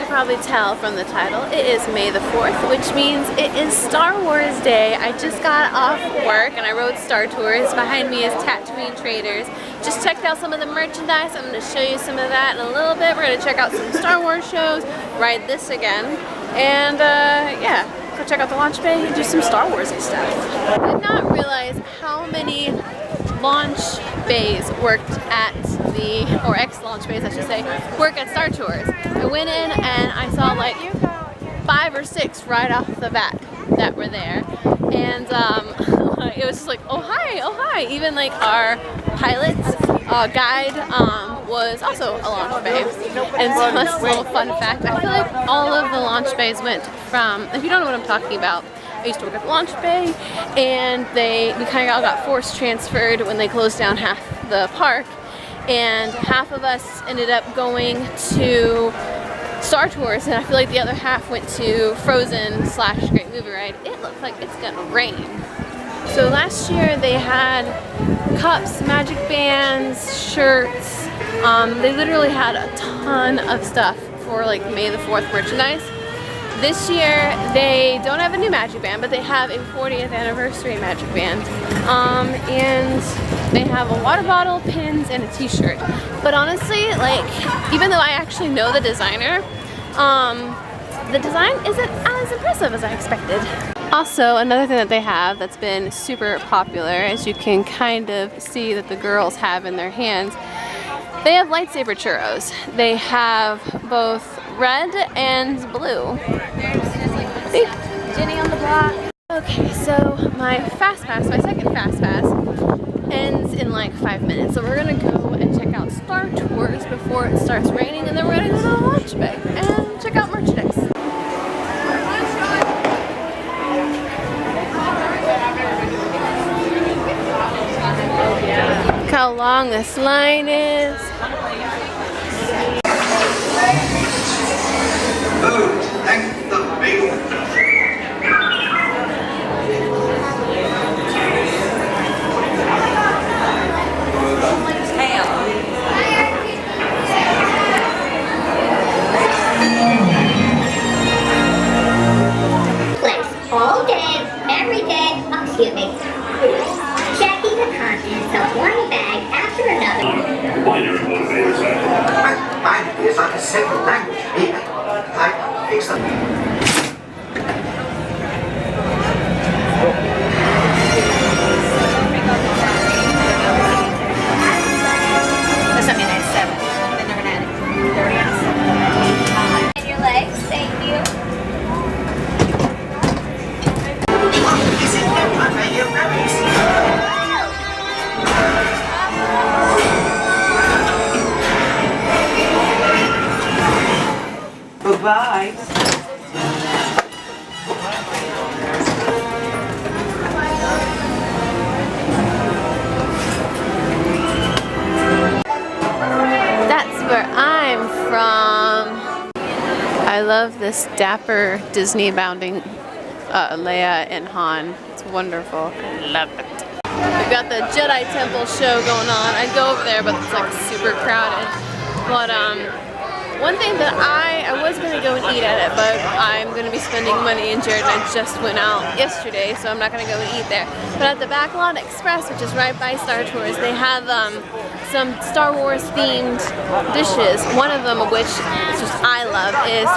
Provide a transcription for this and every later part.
probably tell from the title, it is May the 4th, which means it is Star Wars Day. I just got off work and I rode Star Tours. Behind me is Tatooine Traders. Just checked out some of the merchandise. I'm going to show you some of that in a little bit. We're going to check out some Star Wars shows, ride this again, and yeah, go check out the launch bay and do some Star Warsy stuff. I did not realize how many launch bays worked at the, or ex-launch bays I should say, work at Star Tours. I went in and I saw like 5 or 6 right off the bat that were there, and it was just like, oh hi, oh hi. Even like our pilot's guide was also a launch bay. And so that's a little fun fact. I feel like all of the launch bays went from, if you don't know what I'm talking about, I used to work at the launch bay, and we kind of all got force transferred when they closed down half the park, and half of us ended up going to Star Tours, and I feel like the other half went to Frozen / Great Movie Ride. It looks like it's gonna rain. So last year they had cups, magic bands, shirts. They literally had a ton of stuff for like May the 4th merchandise. This year they don't have a new magic band, but they have a 40th anniversary magic band. And they have a water bottle, pins, and a t-shirt. But honestly, like, even though I actually know the designer, the design isn't as impressive as I expected. Also, another thing that they have that's been super popular, as you can kind of see that the girls have in their hands, they have lightsaber churros. They have both red and blue. See? Jenny on the block. Okay, so my fast pass, my second fast pass, ends in like 5 minutes. So we're gonna go and check out Star Tours before it starts raining, and then we're gonna go to the launch bay and check out merchandise. Look how long this line is. All day, every day, excuse me, checking the contents of one bag after another. Binary motivators. Binary is like a second language. I fix them. Does that mean I have 7? Then they're gonna add 30 on 7. And your legs, thank you. Goodbye. That's where I'm from. I love this dapper Disney bounding Leia and Han. It's wonderful. I love it. We've got the Jedi Temple show going on. I'd go over there, but it's like super crowded. But one thing that I was going to go and eat at it, but I'm going to be spending money, and Jared and I just went out yesterday, so I'm not going to go and eat there. But at the Backlot Express, which is right by Star Tours, they have some Star Wars themed dishes. One of them, which just I love, is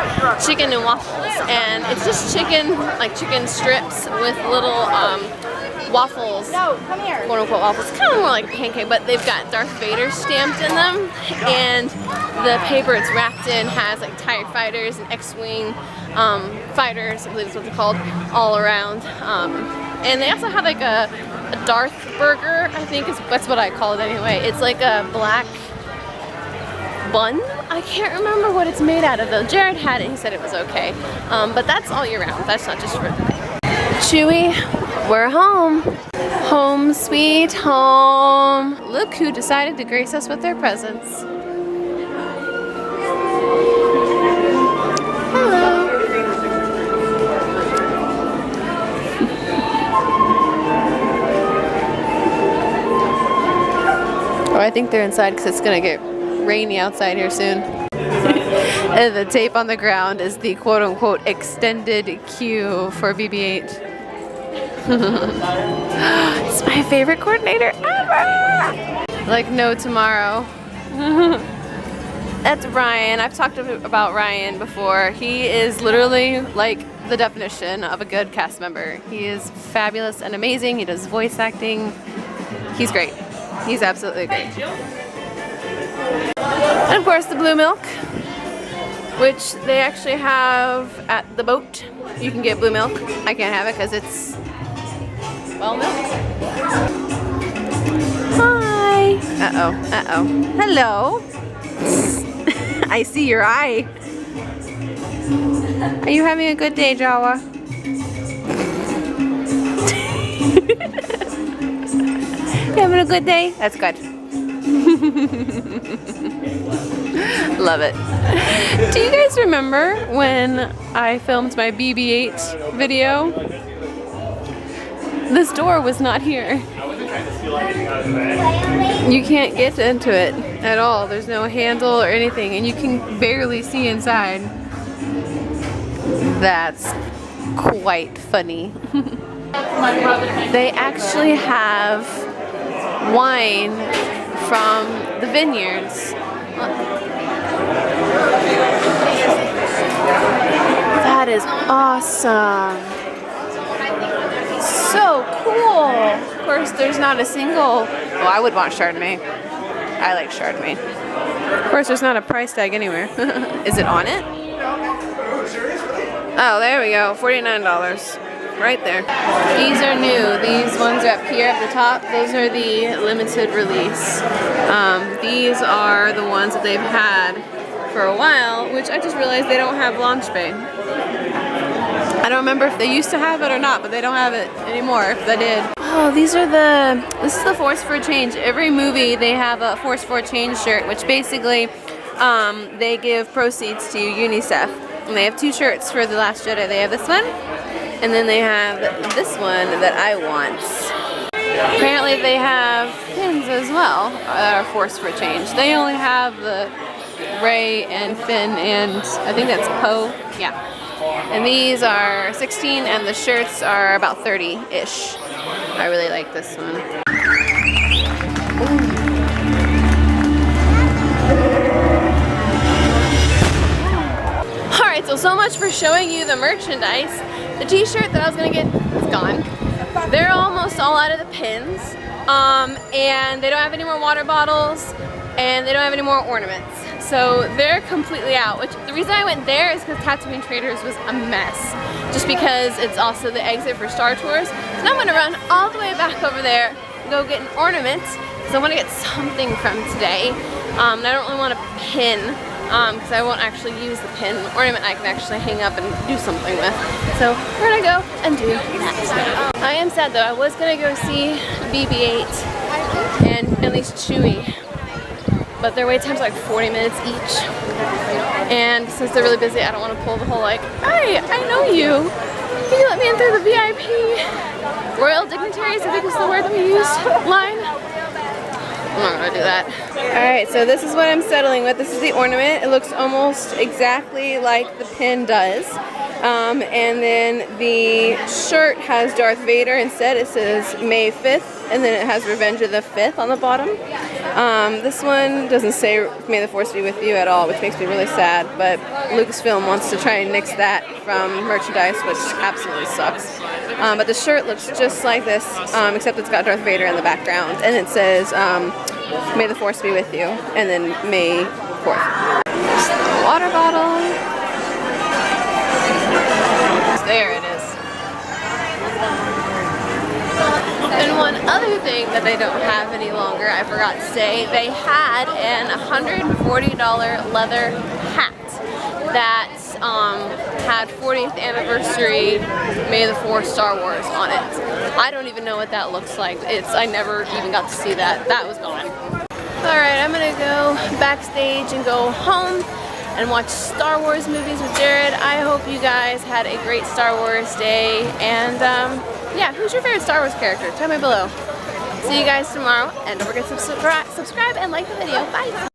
chicken and waffles. And it's just chicken, like chicken strips with little waffles, quote unquote waffles, kind of more like a pancake, but they've got Darth Vader stamped in them, and the paper it's wrapped in has like TIE fighters and X-Wing fighters, I believe is what they're called, all around. And they also have like a Darth burger, I think that's what I call it anyway. It's like a black bun. I can't remember what it's made out of though. Jared had it, he said it was okay. But that's all year round, that's not just for the day. Chewy, we're home. Home sweet home. Look who decided to grace us with their presence. Hello. Oh, I think they're inside because it's gonna get rainy outside here soon. And the tape on the ground is the quote-unquote extended queue for BB-8. It's my favorite coordinator ever! Like no tomorrow. That's Ryan. I've talked about Ryan before. He is literally like the definition of a good cast member. He is fabulous and amazing. He does voice acting. He's great. He's absolutely great. And of course the blue milk, which they actually have at the boat. You can get blue milk. I can't have it because it's well milk. Hi. Uh-oh. Uh-oh. Hello. I see your eye. Are you having a good day, Jawa? You having a good day? That's good. Love it. Do you guys remember when I filmed my BB-8 video? This door was not here. You can't get into it at all. There's no handle or anything, and you can barely see inside. That's quite funny. They actually have wine from the vineyards. That is awesome. So cool. Of course, there's not a single... Oh, I would want Chardonnay. I like Chardonnay. Of course, there's not a price tag anywhere. Is it on it? Oh, there we go. $49. Right there. These are new. These ones up here at the top, those are the limited release. These are the ones that they've had for a while, which I just realized they don't have launch bay. I don't remember if they used to have it or not, but they don't have it anymore if they did. Oh, this is the Force for a Change. Every movie they have a Force for a Change shirt, which basically they give proceeds to UNICEF. And they have two shirts for The Last Jedi. They have this one, and then they have this one that I want. Apparently they have pins as well that are Force for a Change. They only have the Rey and Finn and I think that's Poe. Yeah. And these are 16 and the shirts are about 30-ish. I really like this one. Alright, so much for showing you the merchandise. The t-shirt that I was gonna get is gone. They're almost all out of the pins. And they don't have any more water bottles and they don't have any more ornaments. So they're completely out, which the reason I went there is because Tatooine Traders was a mess. Just because it's also the exit for Star Tours. So now I'm gonna run all the way back over there and go get an ornament because I want to get something from today. And I don't really want a pin because I won't actually use the pin ornament I can actually hang up and do something with. So we're gonna go and do that. I am sad though, I was gonna go see BB-8 and at least Chewie. But their wait times are like 40 minutes each. And since they're really busy, I don't want to pull the whole like, hey, I know you. Can you let me in through the VIP royal dignitaries, I think is the word that we used, line? I'm not gonna do that. Alright, so this is what I'm settling with. This is the ornament. It looks almost exactly like the pin does. And then the shirt has Darth Vader instead. It says May 5th. And then it has Revenge of the 5th on the bottom. This one doesn't say May the Force be with you at all, which makes me really sad, but Lucasfilm wants to try and nix that from merchandise, which absolutely sucks. But the shirt looks just like this, except it's got Darth Vader in the background, and it says May the Force be with you, and then May 4th. There's the water bottle. There it is. And one other thing that they don't have any longer, I forgot to say, they had an $140 leather hat that had 40th anniversary May the 4th Star Wars on it. I don't even know what that looks like. I never even got to see that. That was gone. Alright, I'm gonna go backstage and go home and watch Star Wars movies with Jared. I hope you guys had a great Star Wars day, and yeah, who's your favorite Star Wars character? Tell me below. See you guys tomorrow, and don't forget to subscribe and like the video. Bye!